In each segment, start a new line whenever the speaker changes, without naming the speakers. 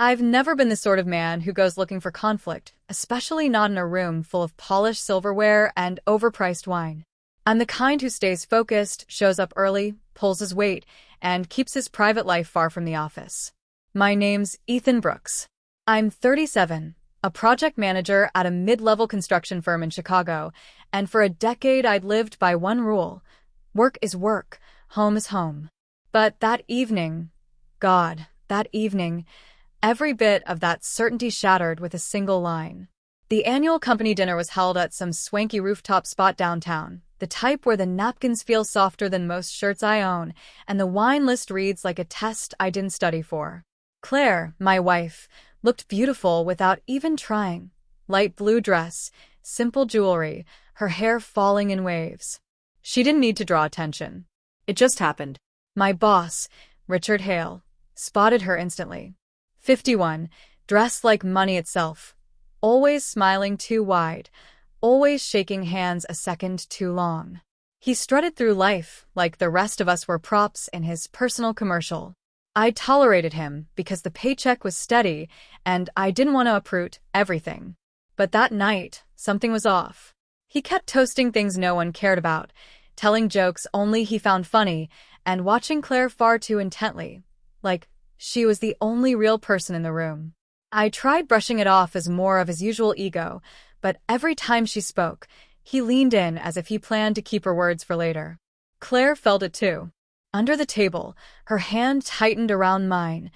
I've never been the sort of man who goes looking for conflict, especially not in a room full of polished silverware and overpriced wine. I'm the kind who stays focused, shows up early, pulls his weight, and keeps his private life far from the office. My name's Ethan Brooks. I'm 37, a project manager at a mid-level construction firm in Chicago, and for a decade I'd lived by one rule: work is work, home is home. But that evening, every bit of that certainty shattered with a single line. The annual company dinner was held at some swanky rooftop spot downtown, the type where the napkins feel softer than most shirts I own, and the wine list reads like a test I didn't study for. Claire, my wife, looked beautiful without even trying. Light blue dress, simple jewelry, her hair falling in waves. She didn't need to draw attention. It just happened. My boss, Richard Hale, spotted her instantly. 51, dressed like money itself, always smiling too wide, always shaking hands a second too long. He strutted through life like the rest of us were props in his personal commercial. I tolerated him because the paycheck was steady and I didn't want to uproot everything. But that night, something was off. He kept toasting things no one cared about, telling jokes only he found funny, and watching Claire far too intently, like she was the only real person in the room. I tried brushing it off as more of his usual ego, but every time she spoke, he leaned in as if he planned to keep her words for later. Claire felt it too. Under the table, her hand tightened around mine,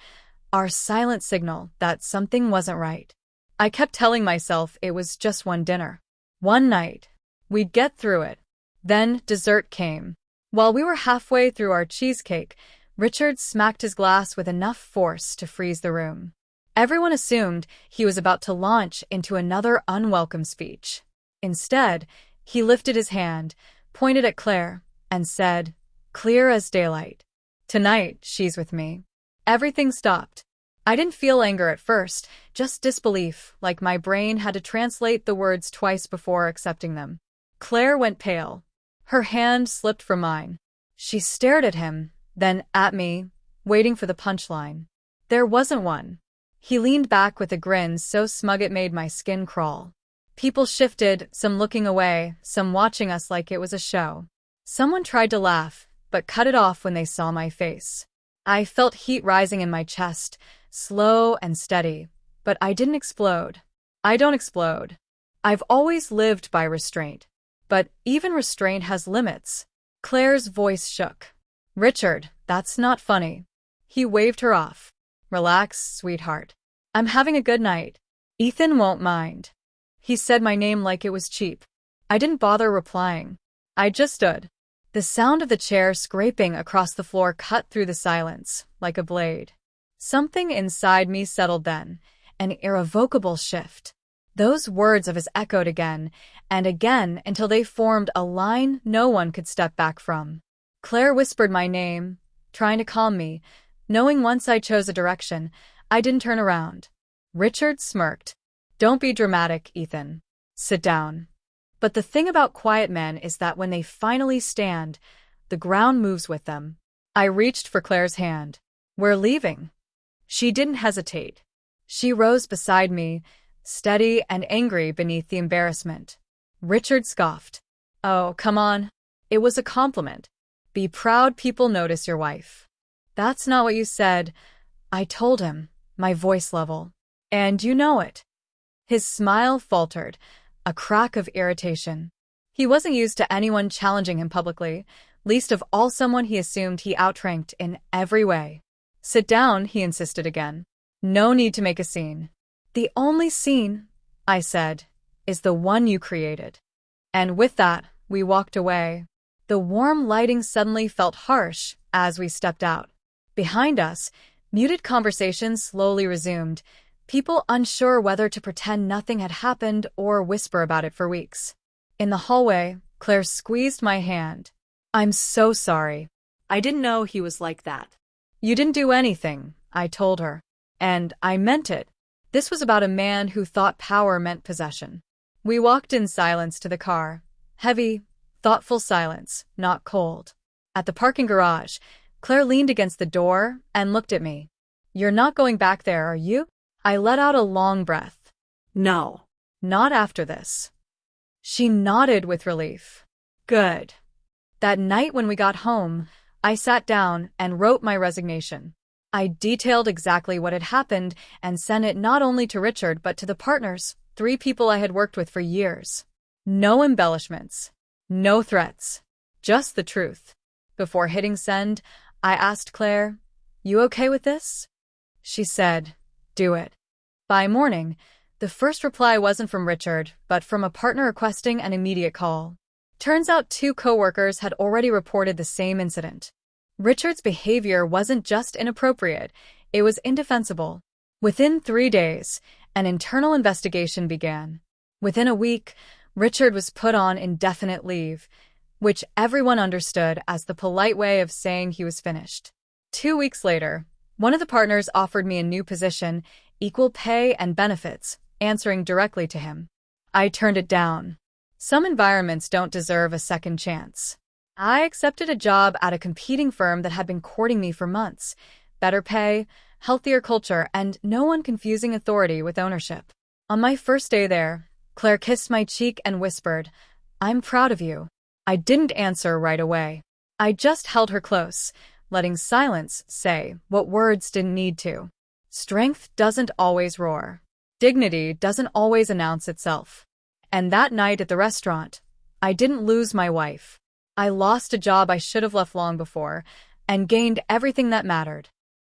our silent signal that something wasn't right. I kept telling myself it was just one dinner. One night. We'd get through it. Then dessert came. While we were halfway through our cheesecake, Richard smacked his glass with enough force to freeze the room. Everyone assumed he was about to launch into another unwelcome speech. Instead, he lifted his hand, pointed at Claire, and said, clear as daylight, "Tonight, she's with me." Everything stopped. I didn't feel anger at first, just disbelief, like my brain had to translate the words twice before accepting them. Claire went pale. Her hand slipped from mine. She stared at him, then at me, waiting for the punchline. There wasn't one. He leaned back with a grin so smug it made my skin crawl. People shifted, some looking away, some watching us like it was a show. Someone tried to laugh, but cut it off when they saw my face. I felt heat rising in my chest, slow and steady, but I didn't explode. I don't explode. I've always lived by restraint. But even restraint has limits. Claire's voice shook. "Richard, that's not funny." He waved her off. "Relax, sweetheart. I'm having a good night. Ethan won't mind." He said my name like it was cheap. I didn't bother replying. I just stood. The sound of the chair scraping across the floor cut through the silence, like a blade. Something inside me settled then, an irrevocable shift. Those words of his echoed again and again until they formed a line no one could step back from. Claire whispered my name, trying to calm me, knowing once I chose a direction, I didn't turn around. Richard smirked. "Don't be dramatic, Ethan. Sit down." But the thing about quiet men is that when they finally stand, the ground moves with them. I reached for Claire's hand. "We're leaving." She didn't hesitate. She rose beside me, steady and angry beneath the embarrassment. Richard scoffed. "Oh, come on. It was a compliment. Be proud people notice your wife." "That's not what you said," I told him, my voice level. "And you know it." His smile faltered, a crack of irritation. He wasn't used to anyone challenging him publicly, least of all someone he assumed he outranked in every way. "Sit down," he insisted again. "No need to make a scene." "The only scene," I said, "is the one you created." And with that, we walked away. The warm lighting suddenly felt harsh as we stepped out. Behind us, muted conversation slowly resumed, people unsure whether to pretend nothing had happened or whisper about it for weeks. In the hallway, Claire squeezed my hand. "I'm so sorry. I didn't know he was like that." "You didn't do anything," I told her. And I meant it. This was about a man who thought power meant possession. We walked in silence to the car. Heavy, thoughtful silence, not cold. At the parking garage, Claire leaned against the door and looked at me. "You're not going back there, are you?" I let out a long breath.
No.
Not after this. She nodded with relief. Good. That night when we got home, I sat down and wrote my resignation. I detailed exactly what had happened and sent it not only to Richard but to the partners, 3 people I had worked with for years. No embellishments. No threats. Just the truth. Before hitting send, I asked Claire, "You okay with this?" She said, "Do it." By morning, the first reply wasn't from Richard, but from a partner requesting an immediate call. Turns out 2 coworkers had already reported the same incident. Richard's behavior wasn't just inappropriate, it was indefensible. Within 3 days, an internal investigation began. Within a week, Richard was put on indefinite leave, which everyone understood as the polite way of saying he was finished. 2 weeks later, one of the partners offered me a new position, equal pay and benefits, answering directly to him. I turned it down. Some environments don't deserve a second chance. I accepted a job at a competing firm that had been courting me for months. Better pay, healthier culture, and no one confusing authority with ownership. On my first day there, Claire kissed my cheek and whispered, "I'm proud of you." I didn't answer right away. I just held her close, letting silence say what words didn't need to. Strength doesn't always roar. Dignity doesn't always announce itself. And that night at the restaurant, I didn't lose my wife. I lost a job I should have left long before, and gained everything that mattered.